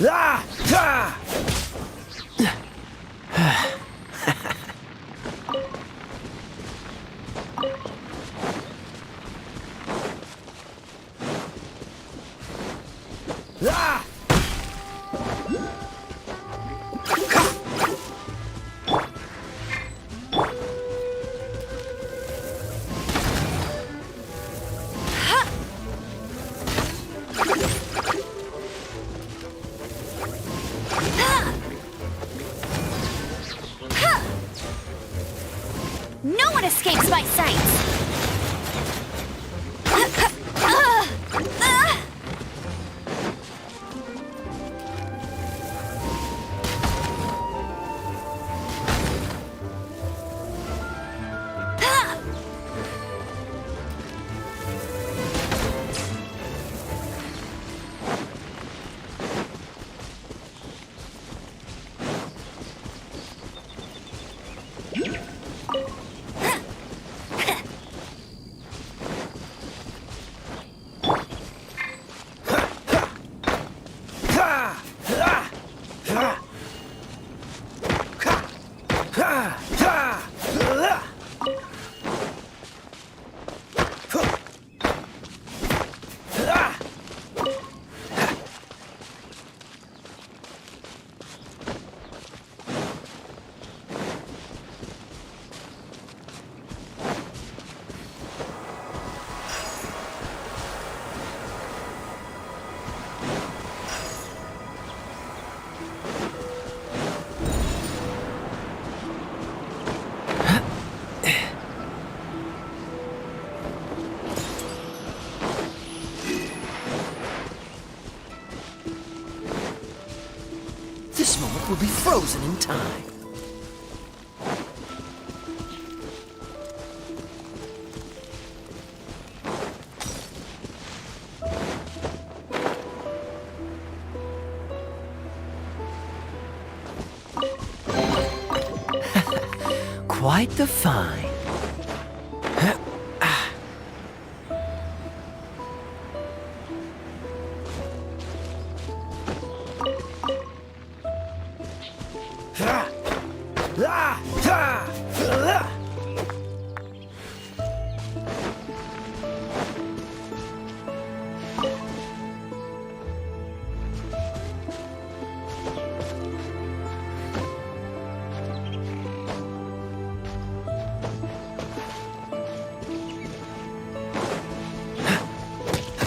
Ah! Ah! Ah! No one escapes my sights! This moment will be frozen in time. Quite the find.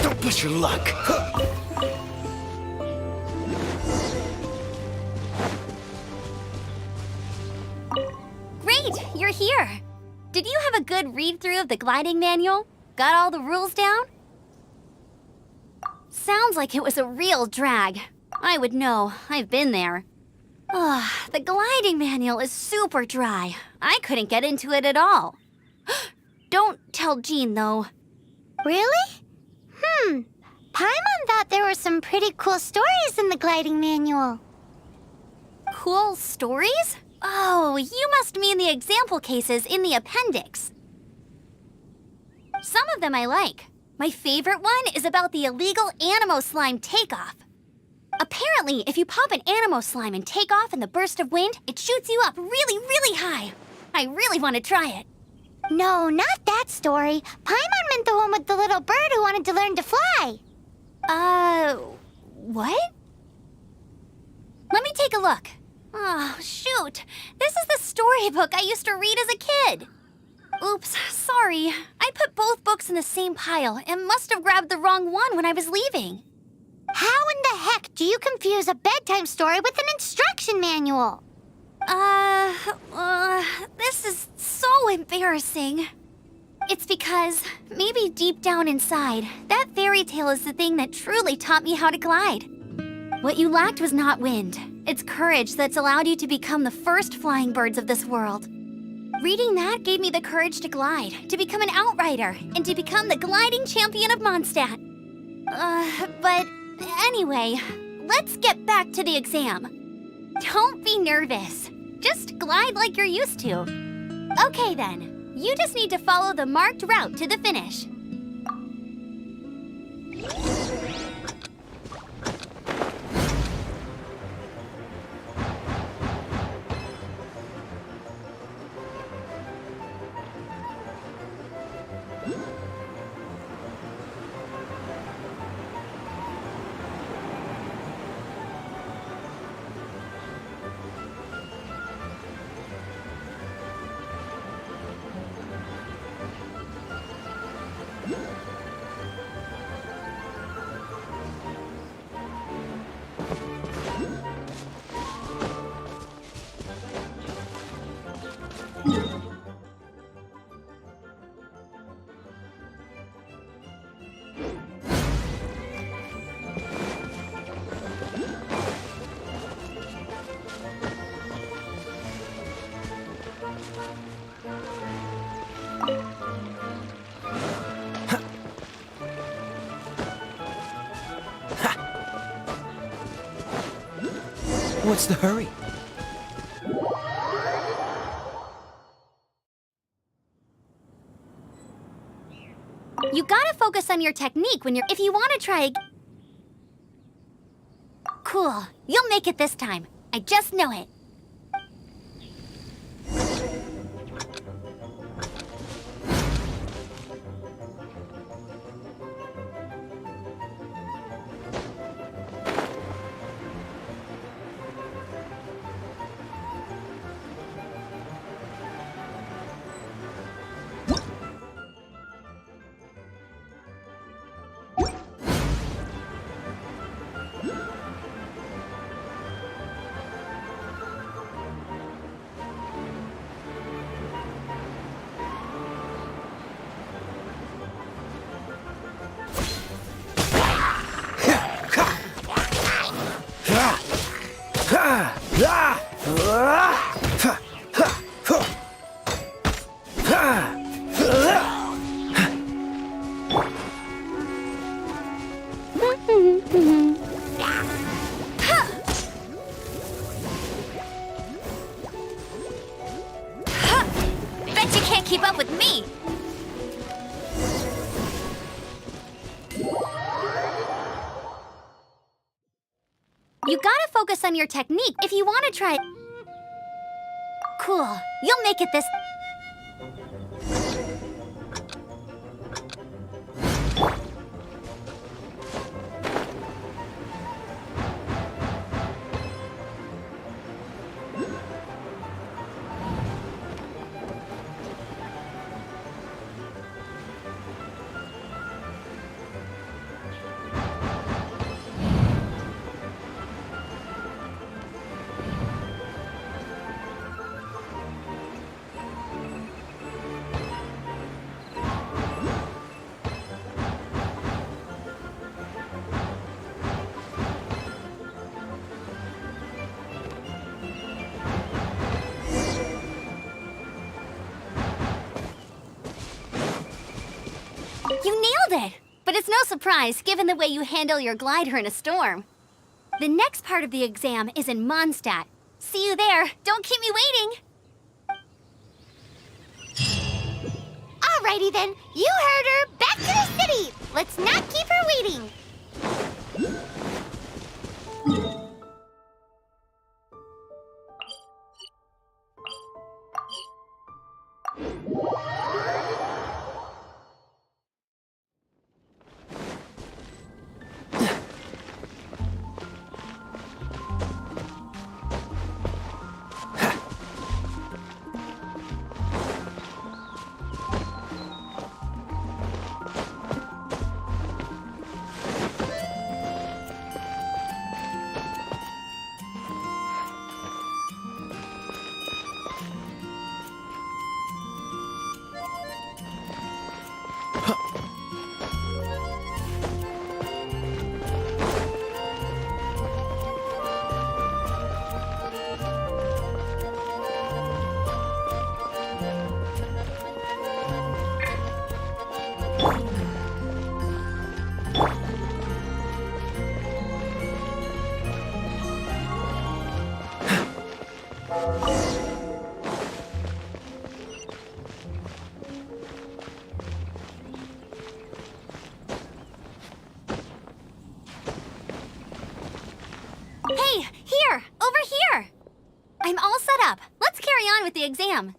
Don't push your luck. Great, you're here! Did you have a good read-through of the gliding manual? Got all the rules down? Sounds like it was a real drag. I would know. I've been there. Ugh, the gliding manual is super dry. I couldn't get into it at all. Don't tell Jean, though. Really? Paimon thought there were some pretty cool stories in the gliding manual. Cool stories? Oh, you must mean the example cases in the appendix. Some of them I like. My favorite one is about the illegal Animo slime takeoff. Apparently, if you pop an Animo slime and take off in the burst of wind, it shoots you up really, really high. I really want to try it. No, not that story. Paimon meant the one with the little bird who wanted to learn to fly. What? Let me take a look. Oh, shoot. This is the storybook I used to read as a kid. Oops, sorry. I put both books in the same pile and must have grabbed the wrong one when I was leaving. How in the heck do you confuse a bedtime story with an instruction manual? This is so embarrassing. It's because, maybe deep down inside, that fairy tale is the thing that truly taught me how to glide. What you lacked was not wind. It's courage that's allowed you to become the first flying birds of this world. Reading that gave me the courage to glide, to become an outrider, and to become the gliding champion of Mondstadt. But anyway, let's get back to the exam. Don't be nervous. Just glide like you're used to. Okay then. You just need to follow the marked route to the finish. What's the hurry? You gotta focus on your technique if you want to try. Cool. You'll make it this time. I just know it. Bet you can't keep up with me. You gotta focus on your technique if you want to try. Cool. You'll make it this. nailed it! But it's no surprise, given the way you handle your glider in a storm. The next part of the exam is in Mondstadt. See you there. Don't keep me waiting! Alrighty then, you heard her. Back to the city. Let's not keep her waiting. Hey, here! Over here! I'm all set up. Let's carry on with the exam.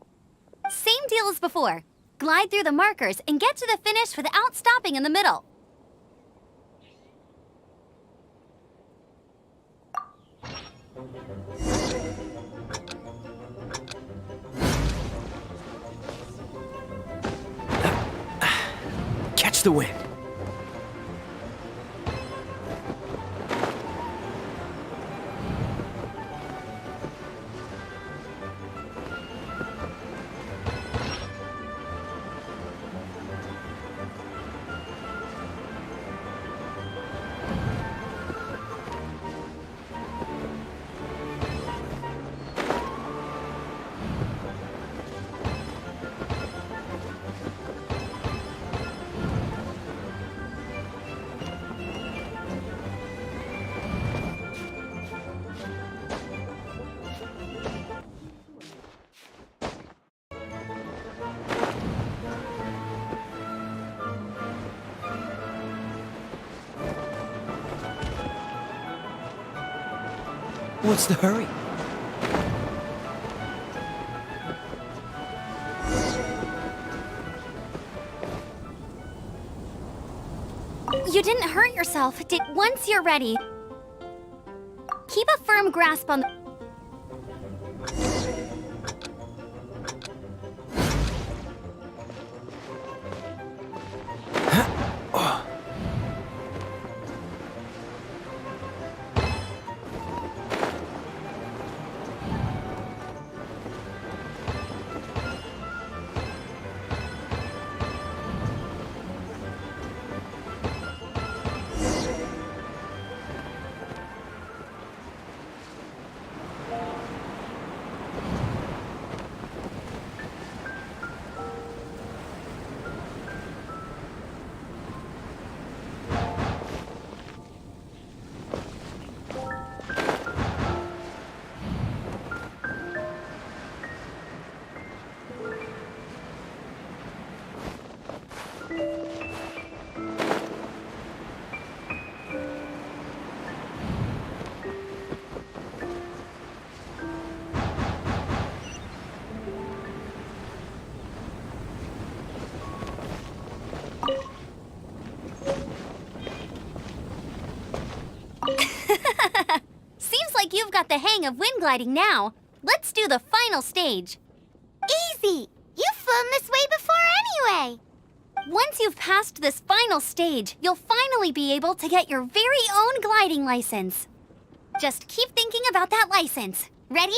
Same deal as before. Glide through the markers and get to the finish without stopping in the middle. Catch the wind. What's the hurry? You didn't hurt yourself. Once you're ready, keep a firm grasp on the... Seems like you've got the hang of wind gliding now. Let's do the final stage. Easy. You've flown this way before anyway. Once you've passed this final stage, you'll finally be able to get your very own gliding license. Just keep thinking about that license. Ready?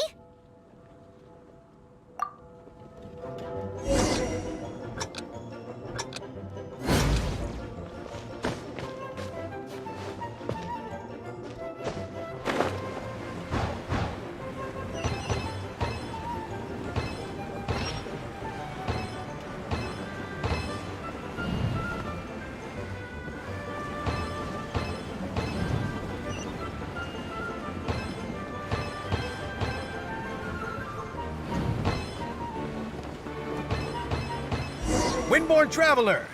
Windborn Traveler,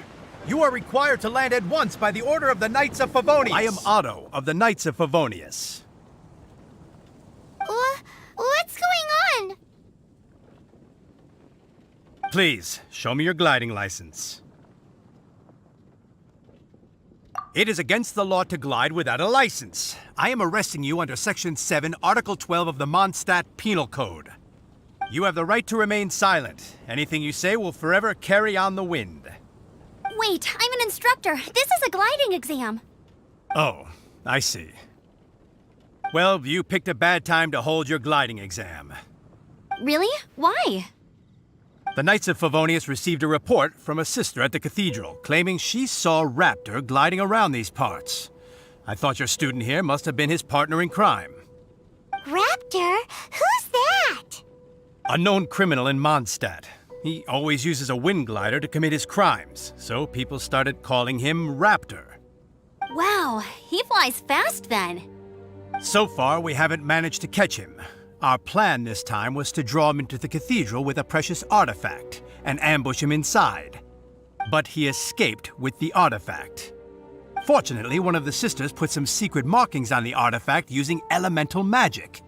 you are required to land at once by the order of the Knights of Favonius. I am Otto of the Knights of Favonius. What's going on? Please, show me your gliding license. It is against the law to glide without a license. I am arresting you under Section 7, Article 12 of the Mondstadt Penal Code. You have the right to remain silent. Anything you say will forever carry on the wind. Wait, I'm an instructor. This is a gliding exam. Oh, I see. Well, you picked a bad time to hold your gliding exam. Really? Why? The Knights of Favonius received a report from a sister at the cathedral claiming she saw Raptor gliding around these parts. I thought your student here must have been his partner in crime. Raptor? Who's that? A known criminal in Mondstadt. He always uses a wind glider to commit his crimes, so people started calling him Raptor. Wow, he flies fast then. So far, we haven't managed to catch him. Our plan this time was to draw him into the cathedral with a precious artifact and ambush him inside. But he escaped with the artifact. Fortunately, one of the sisters put some secret markings on the artifact using elemental magic.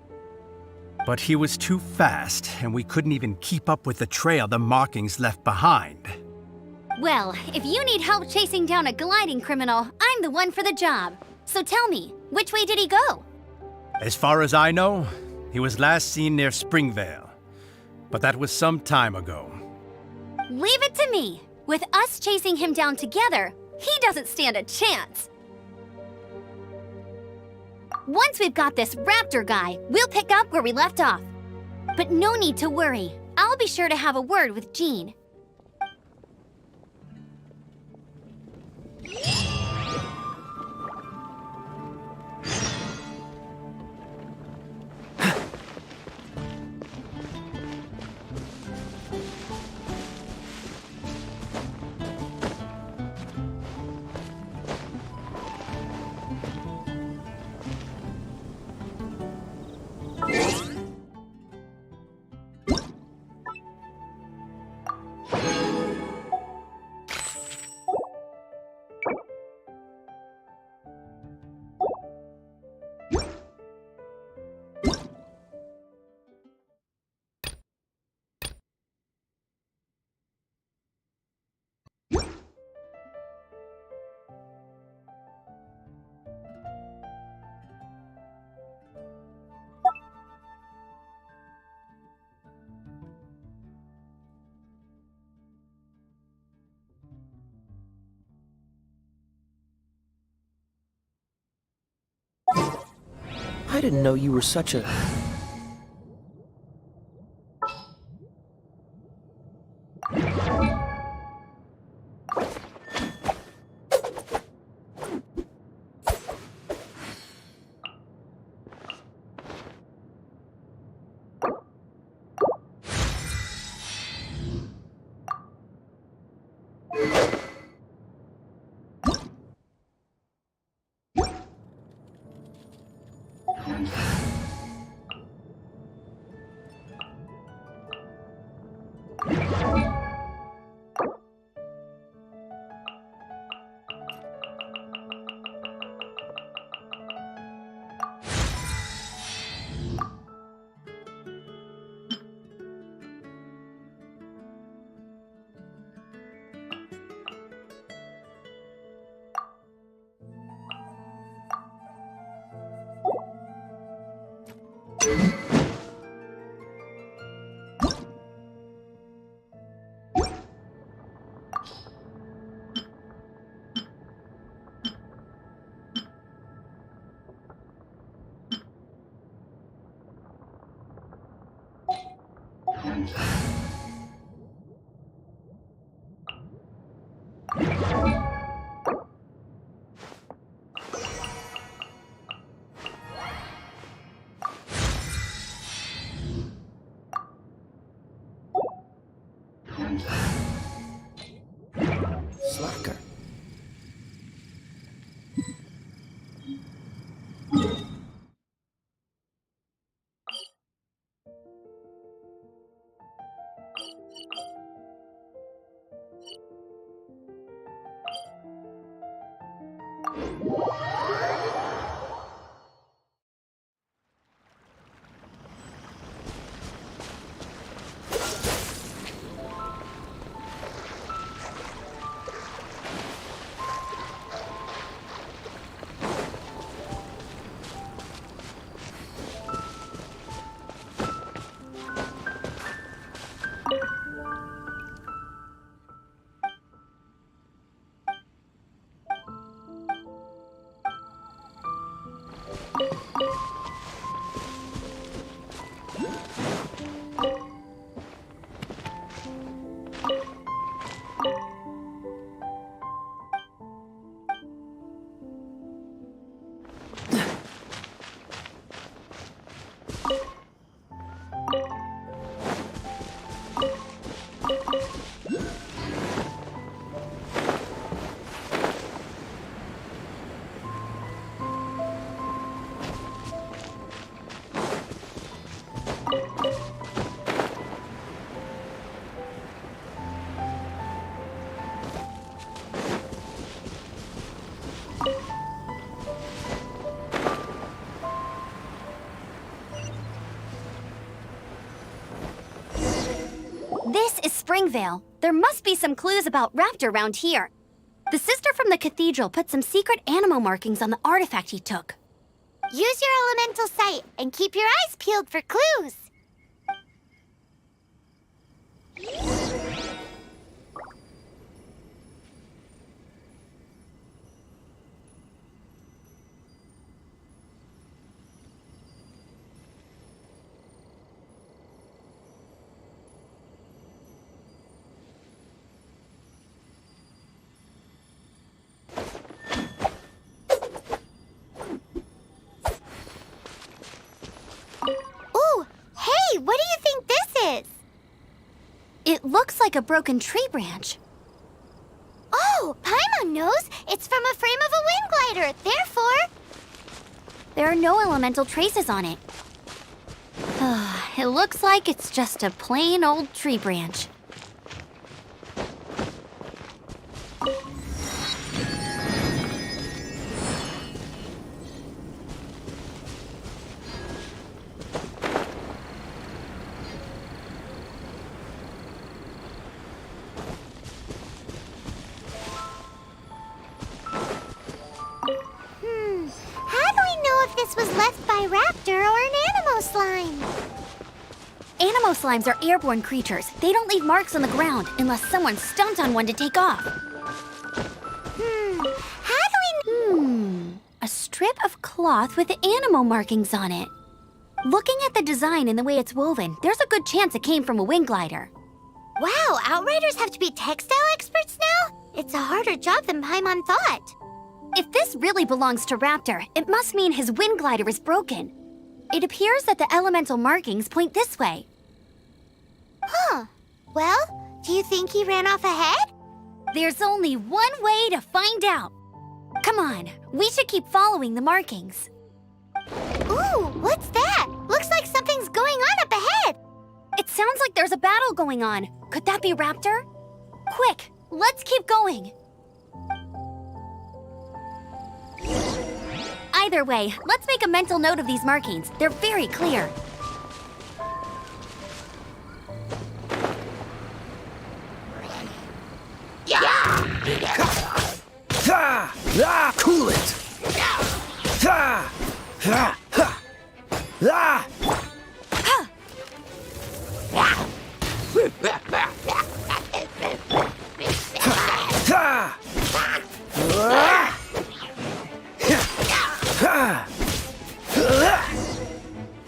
But he was too fast, and we couldn't even keep up with the trail the markings left behind. Well, if you need help chasing down a gliding criminal, I'm the one for the job. So tell me, which way did he go? As far as I know, he was last seen near Springvale. But that was some time ago. Leave it to me. With us chasing him down together, he doesn't stand a chance. Once we've got this Raptor guy, we'll pick up where we left off. But no need to worry. I'll be sure to have a word with Jean. I didn't know you were such a... This is Springvale. There must be some clues about Raptor around here. The sister from the cathedral put some secret animal markings on the artifact he took. Use your elemental sight and keep your eyes peeled for clues. Ooh, hey, what do you think this is? It looks like a broken tree branch. Oh, Paimon knows. It's from a frame of a wind glider. Therefore, There are no elemental traces on it. It looks like it's just a plain old tree branch. how do we know if this was left by Raptor or an Animo slime? Animo slimes are airborne creatures. They don't leave marks on the ground unless someone stomped on one to take off. How do we... A strip of cloth with Animo markings on it. Looking at the design and the way it's woven, there's a good chance it came from a wind glider. Wow, Outriders have to be textile experts now? It's a harder job than Paimon thought. If this really belongs to Raptor, it must mean his wind glider is broken. It appears that the elemental markings point this way. Huh. Well, do you think he ran off ahead? There's only one way to find out. Come on, we should keep following the markings. Ooh, what's that? Looks like something's going on up ahead. It sounds like there's a battle going on. Could that be Raptor? Quick, let's keep going. Either way, let's make a mental note of these markings. They're very clear. Cool it!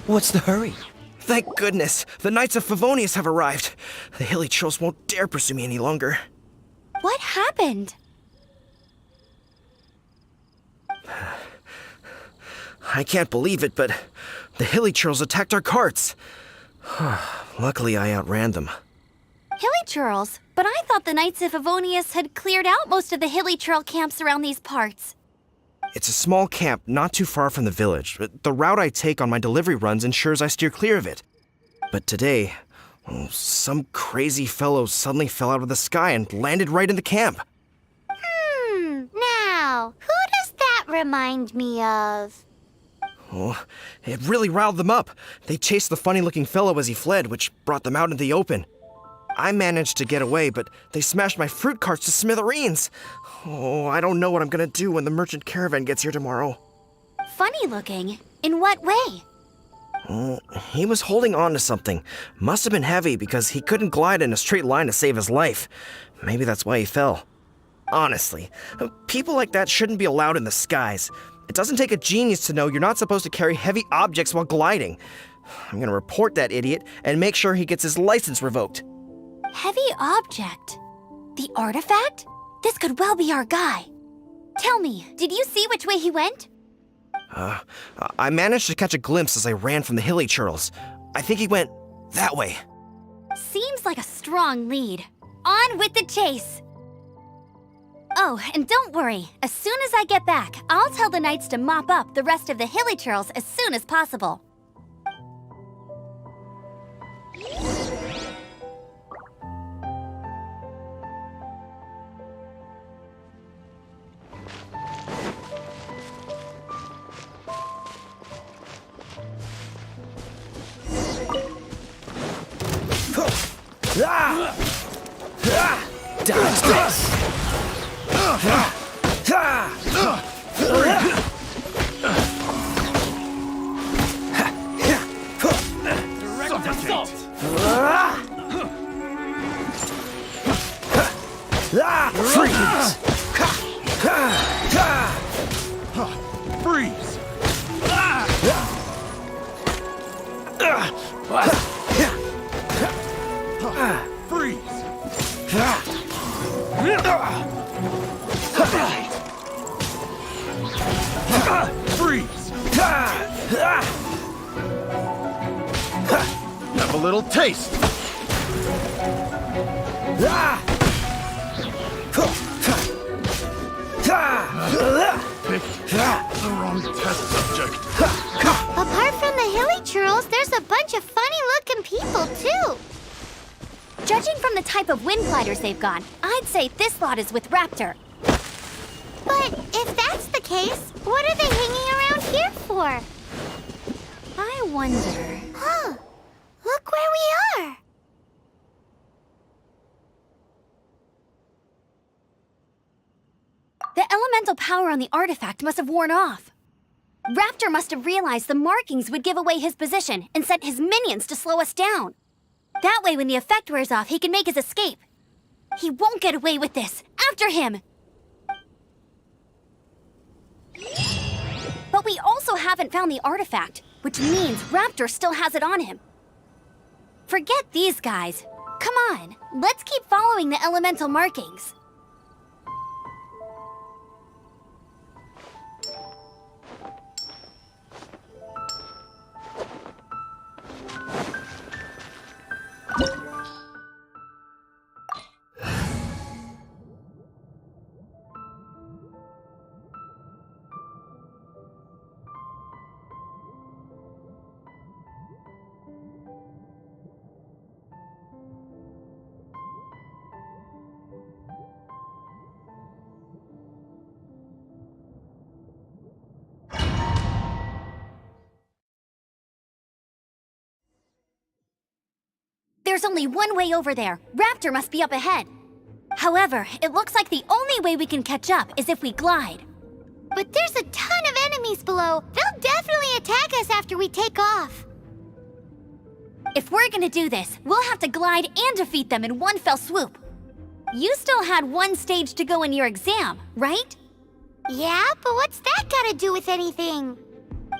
What's the hurry? Thank goodness, the Knights of Favonius have arrived. The hilly trolls won't dare pursue me any longer. What happened? I can't believe it, but the hilly trolls attacked our carts. Luckily, I outran them. Hilly churls? But I thought the Knights of Favonius had cleared out most of the hilly churl camps around these parts. It's a small camp not too far from the village. The route I take on my delivery runs ensures I steer clear of it. But today, some crazy fellow suddenly fell out of the sky and landed right in the camp. Now, who does that remind me of? Oh, it really riled them up. They chased the funny-looking fellow as he fled, which brought them out into the open. I managed to get away, but they smashed my fruit carts to smithereens. Oh, I don't know what I'm gonna do when the merchant caravan gets here tomorrow. Funny looking? In what way? He was holding on to something. Must have been heavy because he couldn't glide in a straight line to save his life. Maybe that's why he fell. Honestly, people like that shouldn't be allowed in the skies. It doesn't take a genius to know you're not supposed to carry heavy objects while gliding. I'm gonna report that idiot and make sure he gets his license revoked. Heavy object? The artifact? This could well be our guy. Tell me, did you see which way he went? I managed to catch a glimpse as I ran from the hilly churls. I think he went that way. Seems like a strong lead. On with the chase! Oh, and don't worry. As soon as I get back, I'll tell the knights to mop up the rest of the hilly churls as soon as possible. Dodge this! Freeze! Freeze! Freeze! Freeze! Have a little taste! Picked the wrong test subject. Apart from the hilly churls, there's a bunch of funny-looking people, too. Judging from the type of wind gliders they've got, I'd say this lot is with Raptor. But if that's the case, what are they hanging around here for? I wonder... Huh. Look where we are. The elemental power on the artifact must have worn off. Raptor must have realized the markings would give away his position and sent his minions to slow us down. That way, when the effect wears off, he can make his escape. He won't get away with this. After him! But we also haven't found the artifact, which means Raptor still has it on him. Forget these guys. Come on, let's keep following the elemental markings. There's only one way over there. Raptor must be up ahead. However, it looks like the only way we can catch up is if we glide. But there's a ton of enemies below. They'll definitely attack us after we take off. If we're gonna do this, we'll have to glide and defeat them in one fell swoop. You still had one stage to go in your exam, right? Yeah, but what's that gotta do with anything?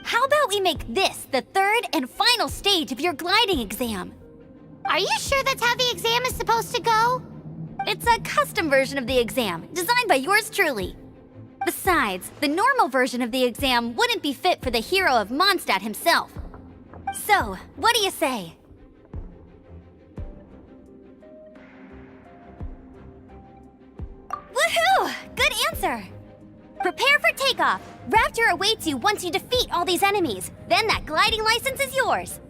How about we make this the third and final stage of your gliding exam? Are you sure that's how the exam is supposed to go? It's a custom version of the exam, designed by yours truly. Besides, the normal version of the exam wouldn't be fit for the hero of Mondstadt himself. So, what do you say? Woohoo! Good answer! Prepare for takeoff. Raptor awaits you once you defeat all these enemies. Then that gliding license is yours.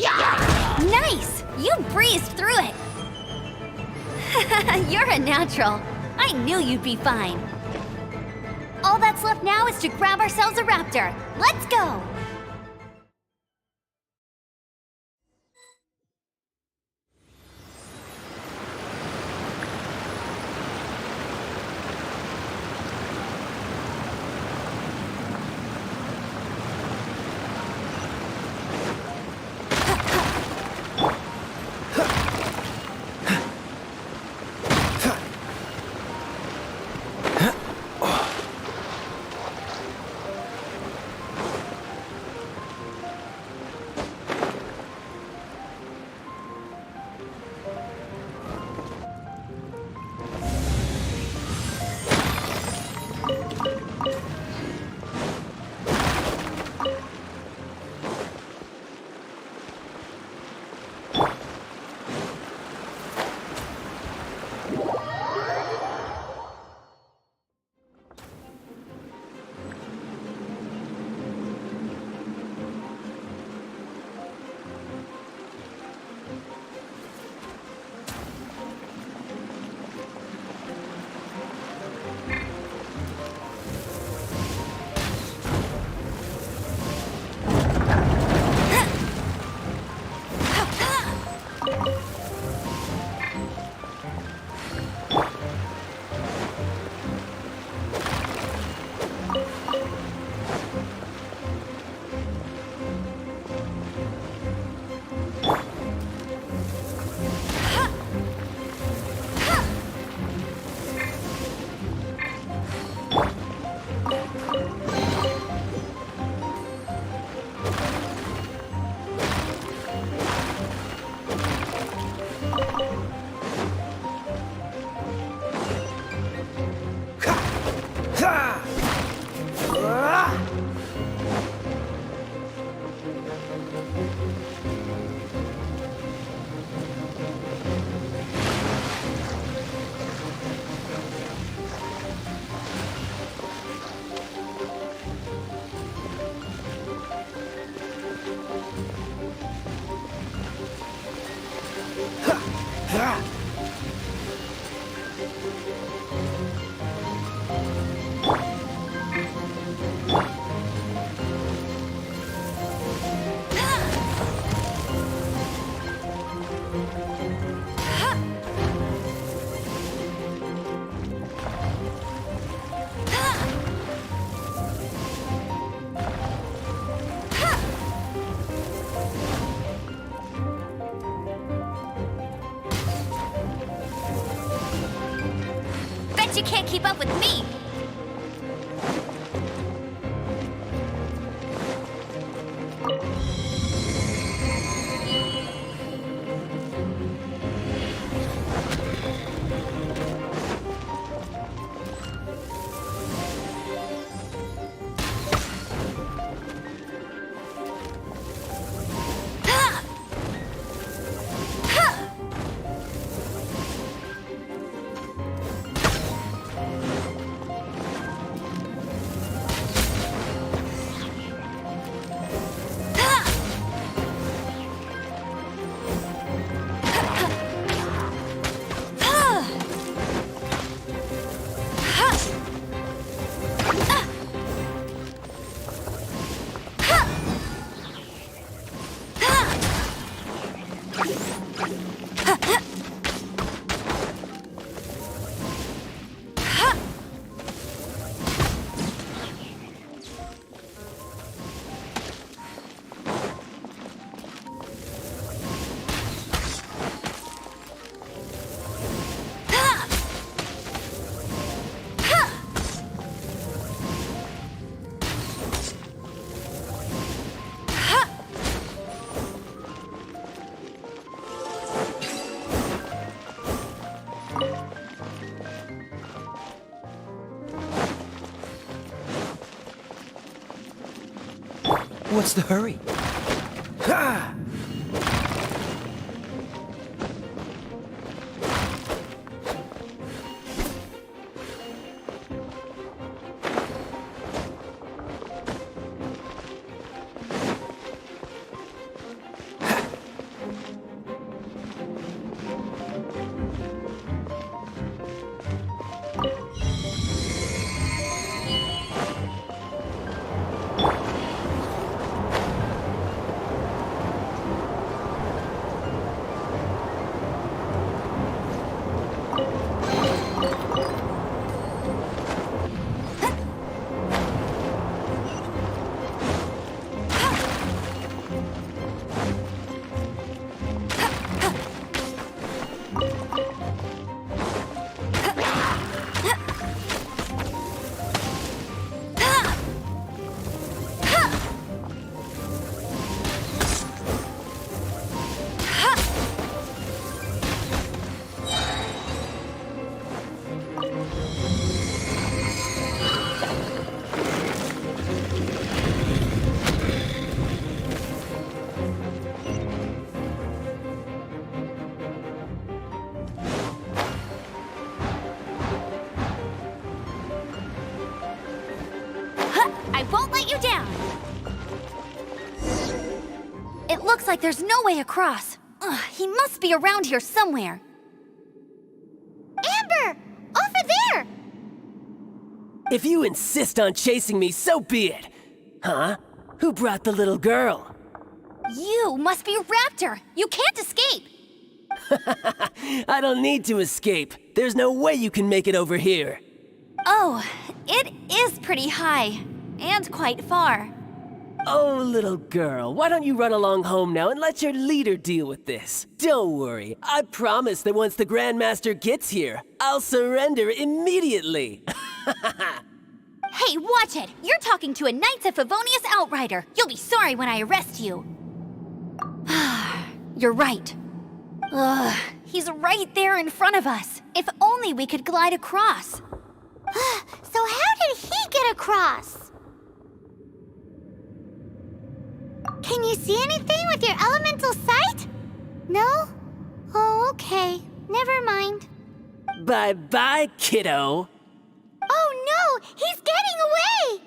Nice! You breezed through it! You're a natural. I knew you'd be fine. All that's left now is to grab ourselves a raptor. Let's go! You can't keep up with me! What's the hurry? Ha! down! It looks like there's no way across. Ugh, he must be around here somewhere. Amber! Over there! If you insist on chasing me, so be it. Huh? Who brought the little girl? You must be Raptor! You can't escape! I don't need to escape. There's no way you can make it over here. Oh, it is pretty high. And quite far. Oh, little girl, why don't you run along home now and let your leader deal with this? Don't worry, I promise that once the Grandmaster gets here, I'll surrender immediately. Hey, watch it! You're talking to a Knights of Favonius outrider! You'll be sorry when I arrest you! You're right. Ugh, he's right there in front of us. If only we could glide across. So how did he get across? Can you see anything with your elemental sight? No? Oh, okay. Never mind. Bye-bye, kiddo. Oh no! He's getting away!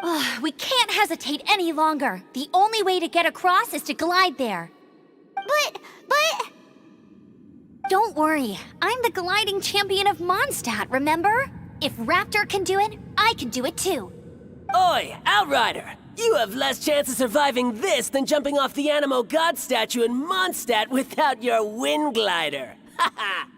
Ugh, we can't hesitate any longer. The only way to get across is to glide there. But... Don't worry, I'm the gliding champion of Mondstadt, remember? If Raptor can do it, I can do it too. Oi, Outrider! You have less chance of surviving this than jumping off the Animo God statue in Mondstadt without your wind glider. Haha!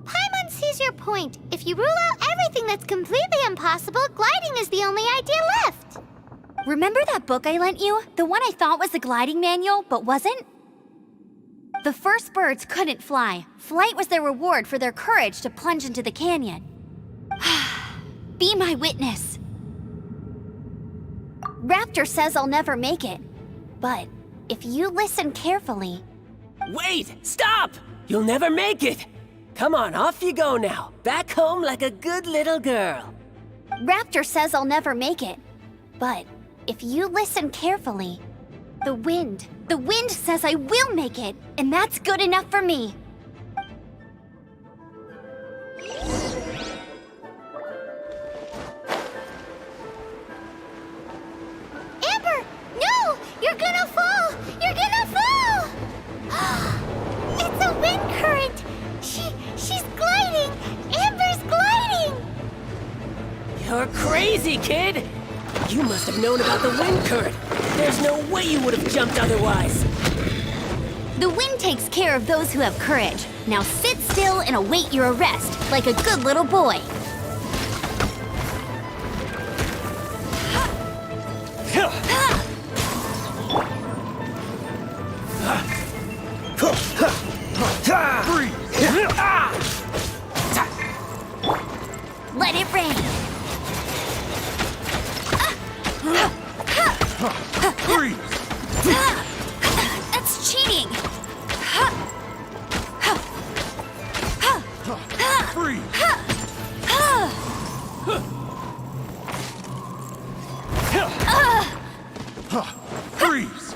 Paimon sees your point. If you rule out everything that's completely impossible, gliding is the only idea left. Remember that book I lent you? The one I thought was the gliding manual, but wasn't? The first birds couldn't fly. Flight was their reward for their courage to plunge into the canyon. Be my witness. Raptor says I'll never make it. But if you listen carefully... Wait! Stop! You'll never make it! Come on, off you go now. Back home like a good little girl. Raptor says I'll never make it. But if you listen carefully, the wind says I will make it, and that's good enough for me. Amber! No! You're gonna fall! You're gonna fall! It's a wind current! She's gliding! Amber's gliding! You're crazy, kid! You must have known about the wind current. There's no way you would have jumped otherwise. The wind takes care of those who have courage. Now sit still and await your arrest, like a good little boy. Let it rain. That's cheating. Freeze!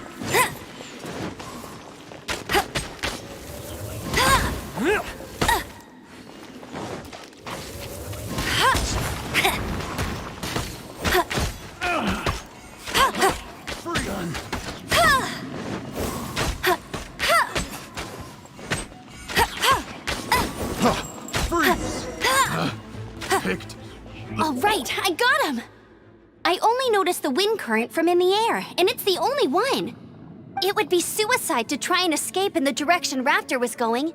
Picked. All right, I got him. I only noticed the wind current from in the air, and it's the only one. It would be suicide to try and escape in the direction Raptor was going.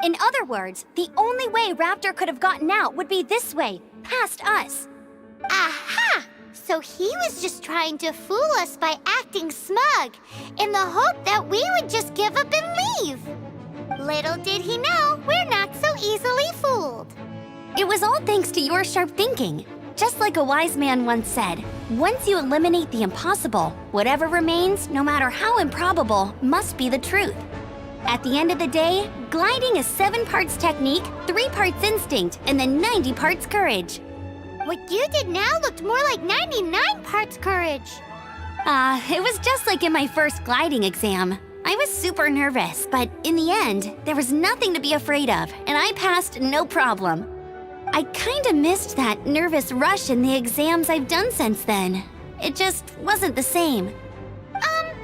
In other words, the only way Raptor could have gotten out would be this way, past us. Aha! So he was just trying to fool us by acting smug, in the hope that we would just give up and leave. Little did he know, we're not so easily fooled. It was all thanks to your sharp thinking. Just like a wise man once said, once you eliminate the impossible, whatever remains, no matter how improbable, must be the truth. At the end of the day, gliding is 7 parts technique, 3 parts instinct, and then 90 parts courage. What you did now looked more like 99 parts courage. It was just like in my first gliding exam. I was super nervous, but in the end, there was nothing to be afraid of, and I passed no problem. I kinda missed that nervous rush in the exams I've done since then. It just wasn't the same.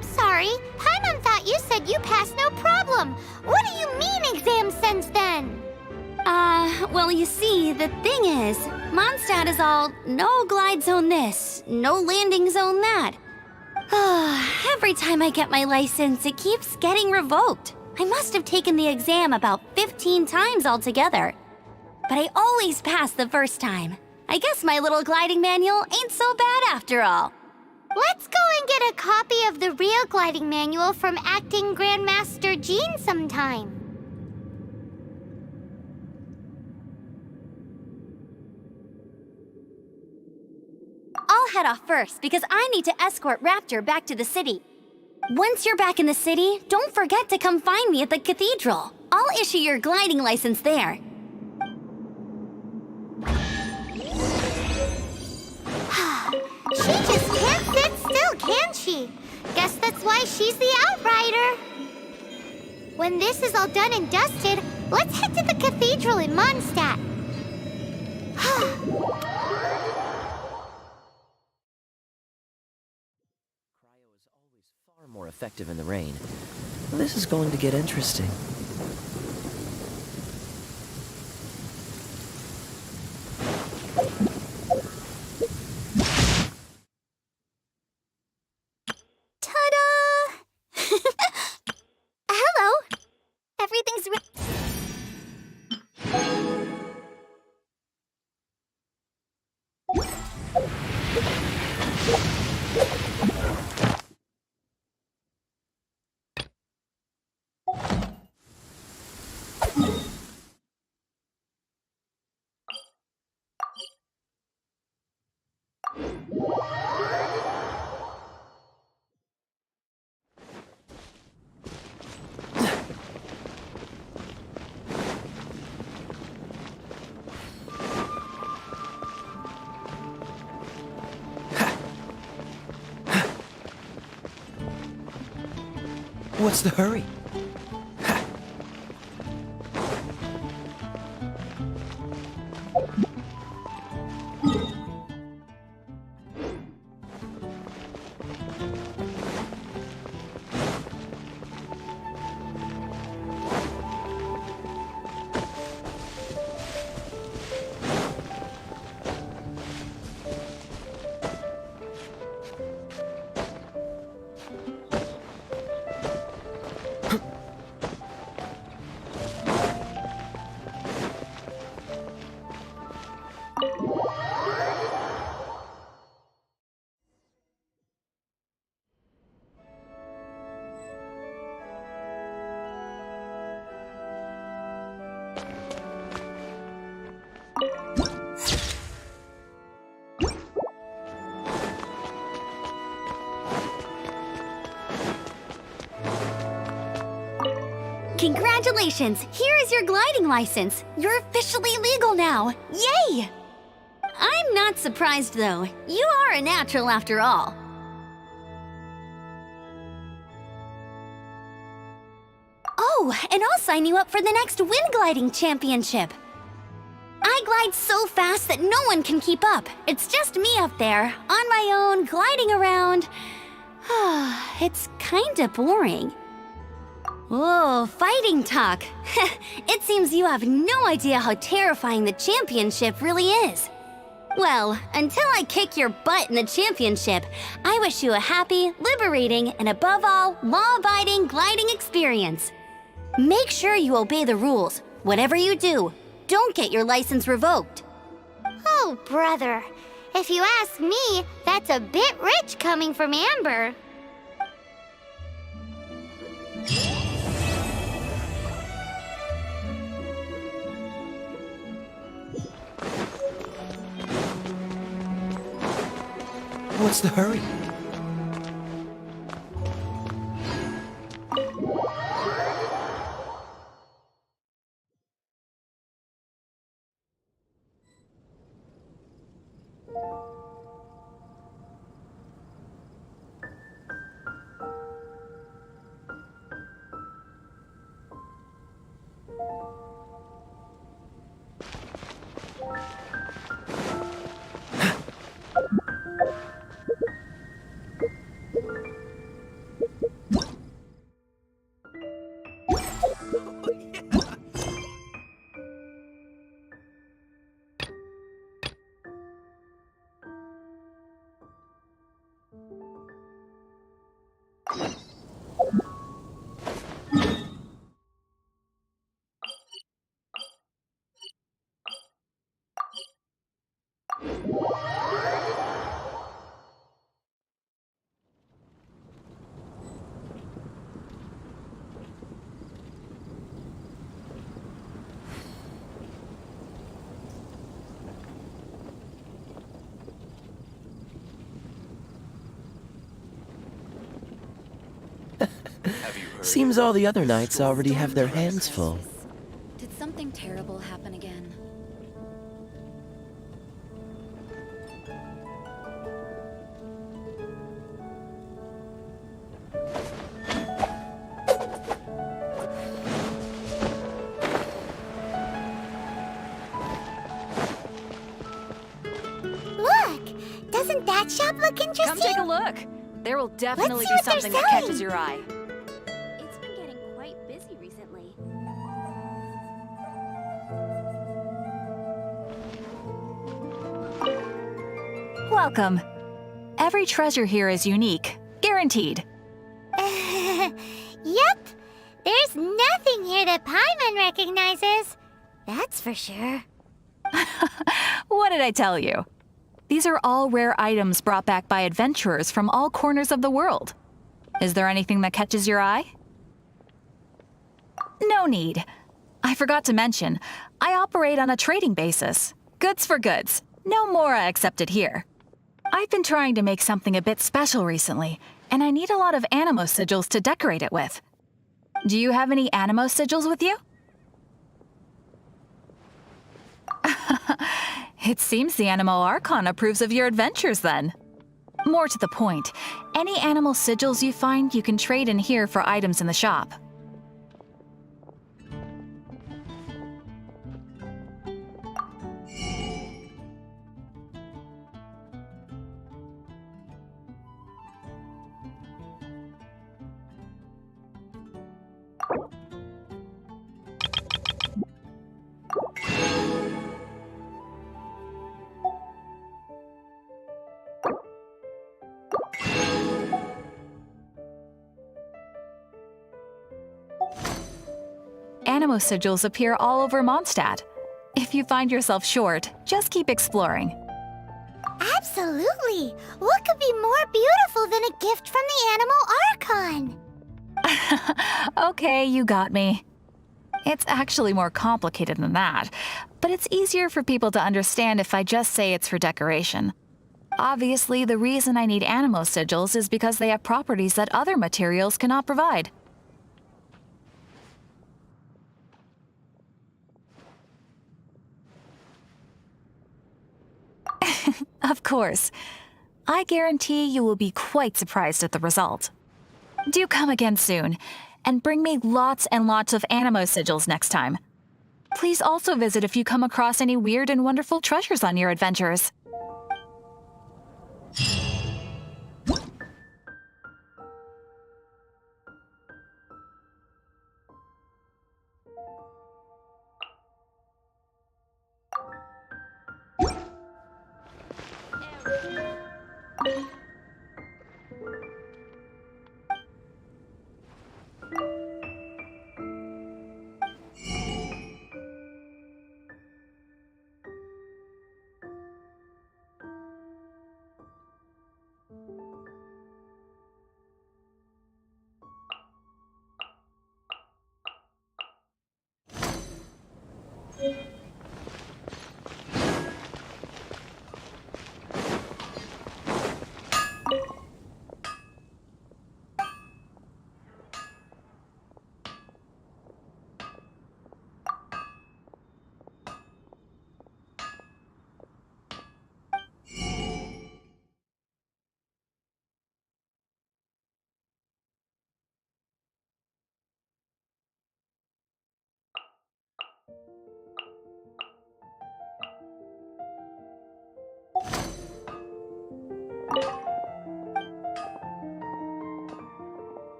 Sorry. Paimon thought you said you passed no problem. What do you mean exams since then? Well, you see, the thing is, Mondstadt is all no glide zone this, no landing zone that. Every time I get my license, it keeps getting revoked. I must have taken the exam about 15 times altogether. But I always pass the first time. I guess my little gliding manual ain't so bad after all. Let's go and get a copy of the real gliding manual from Acting Grandmaster Jean sometime. I'll head off first because I need to escort Raptor back to the city. Once you're back in the city, don't forget to come find me at the cathedral. I'll issue your gliding license there. She just can't sit still, can she? Guess that's why she's the Outrider. When this is all done and dusted, let's head to the cathedral in Mondstadt. Far more effective in the rain. This is going to get interesting. Ta-da! Hello. Everything's What's the hurry? Congratulations! Here is your gliding license. You're officially legal now. Yay! I'm not surprised, though. You are a natural after all. Oh, and I'll sign you up for the next wind gliding championship. I glide so fast that no one can keep up. It's just me up there, on my own, gliding around. It's kinda boring. Oh, fighting talk. It seems you have no idea how terrifying the championship really is. Well, until I kick your butt in the championship, I wish you a happy, liberating, and above all, law-abiding gliding experience. Make sure you obey the rules. Whatever you do, don't get your license revoked. Oh, brother. If you ask me, that's a bit rich coming from Amber. What's the hurry? Seems all the other knights already have their hands full. Did something terrible happen again? Look! Doesn't that shop look interesting? Come take a look. There will definitely Let's be see what something they're that catches selling. your eye. It's been getting quite busy recently. Welcome. Every treasure here is unique, guaranteed. Yep. There's nothing here that Paimon recognizes. That's for sure. What did I tell you? These are all rare items brought back by adventurers from all corners of the world. Is there anything that catches your eye? No need. I forgot to mention, I operate on a trading basis. Goods for goods. No Mora accepted here. I've been trying to make something a bit special recently, and I need a lot of animo sigils to decorate it with. Do you have any animo sigils with you? It seems the Animo Archon approves of your adventures then. More to the point, any animal sigils you find you can trade in here for items in the shop. Animo sigils appear all over Mondstadt. If you find yourself short, just keep exploring. Absolutely. What could be more beautiful than a gift from the Animal Archon? Okay, you got me. It's actually more complicated than that, but it's easier for people to understand if I just say it's for decoration. Obviously, the reason I need animo sigils is because they have properties that other materials cannot provide. Of course. I guarantee you will be quite surprised at the result. Do come again soon, and bring me lots and lots of animo sigils next time. Please also visit if you come across any weird and wonderful treasures on your adventures.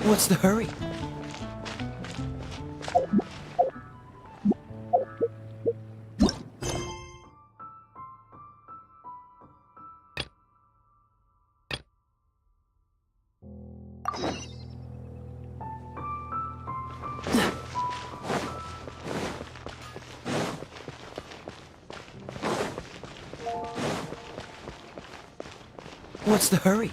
What's the hurry? What's the hurry?